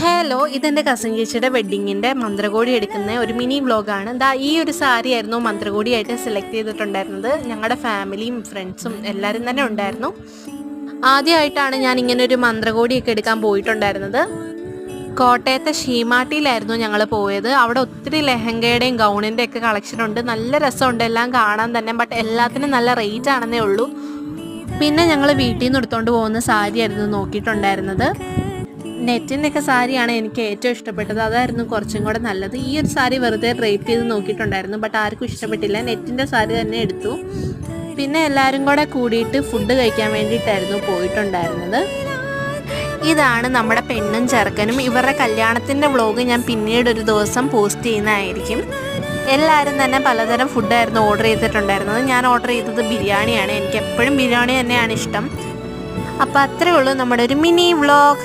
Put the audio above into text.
Hello, ഇതെൻ്റെ cousin ചേച്ചിയുടെ വെഡ്ഡിങ്ങിൻ്റെ മന്ത്രകോടി എടുക്കുന്ന ഒരു മിനി വ്ളോഗാണ്. ഈ ഒരു സാരി ആയിരുന്നു മന്ത്രകോടിയായിട്ട് സെലക്ട് ചെയ്തിട്ടുണ്ടായിരുന്നത്. ഞങ്ങളുടെ ഫാമിലിയും ഫ്രണ്ട്സും എല്ലാവരും തന്നെ ഉണ്ടായിരുന്നു. ആദ്യമായിട്ടാണ് ഞാൻ ഇങ്ങനെ ഒരു മന്ത്രകോടിയൊക്കെ എടുക്കാൻ പോയിട്ടുണ്ടായിരുന്നത്. കോട്ടയത്തെ ഷീമാട്ടിയിലായിരുന്നു ഞങ്ങൾ പോയത്. അവിടെ ഒത്തിരി ലെഹങ്കയുടെയും ഗൗണിൻ്റെ ഒക്കെ കളക്ഷൻ ഉണ്ട്. നല്ല രസമുണ്ട് എല്ലാം കാണാൻ തന്നെ. ബട്ട് എല്ലാത്തിനും നല്ല റേറ്റ് ആണെന്നേ ഉള്ളൂ. പിന്നെ ഞങ്ങൾ വീട്ടിൽ നിന്ന് എടുത്തുകൊണ്ട് പോകുന്ന സാരി ആയിരുന്നു നോക്കിയിട്ടുണ്ടായിരുന്നത്. നെറ്റിൻ്റെ ഒക്കെ സാരിയാണ് എനിക്ക് ഏറ്റവും ഇഷ്ടപ്പെട്ടത്. അതായിരുന്നു കുറച്ചും കൂടെ നല്ലത്. ഈ ഒരു സാരി വെറുതെ ഡ്രേപ്പ് ചെയ്ത് നോക്കിയിട്ടുണ്ടായിരുന്നു, ബട്ട് ആർക്കും ഇഷ്ടപ്പെട്ടില്ല. നെറ്റിൻ്റെ സാരി തന്നെ എടുത്തു. പിന്നെ എല്ലാവരും കൂടെ കൂടിയിട്ട് ഫുഡ് കഴിക്കാൻ വേണ്ടിയിട്ടായിരുന്നു പോയിട്ടുണ്ടായിരുന്നത്. ഇതാണ് നമ്മുടെ പെണ്ണും ചെറുക്കനും. ഇവരുടെ കല്യാണത്തിൻ്റെ വ്ളോഗ് ഞാൻ പിന്നീട് ഒരു ദിവസം പോസ്റ്റ് ചെയ്യുന്നതായിരിക്കും. എല്ലാവരും തന്നെ പലതരം ഫുഡായിരുന്നു ഓർഡർ ചെയ്തിട്ടുണ്ടായിരുന്നത്. ഞാൻ ഓർഡർ ചെയ്തത് ബിരിയാണിയാണ്. എനിക്ക് എപ്പോഴും ബിരിയാണി തന്നെയാണ് ഇഷ്ടം. അപ്പോൾ അത്രയേ ഉള്ളൂ നമ്മുടെ ഒരു മിനി വ്ളോഗ്.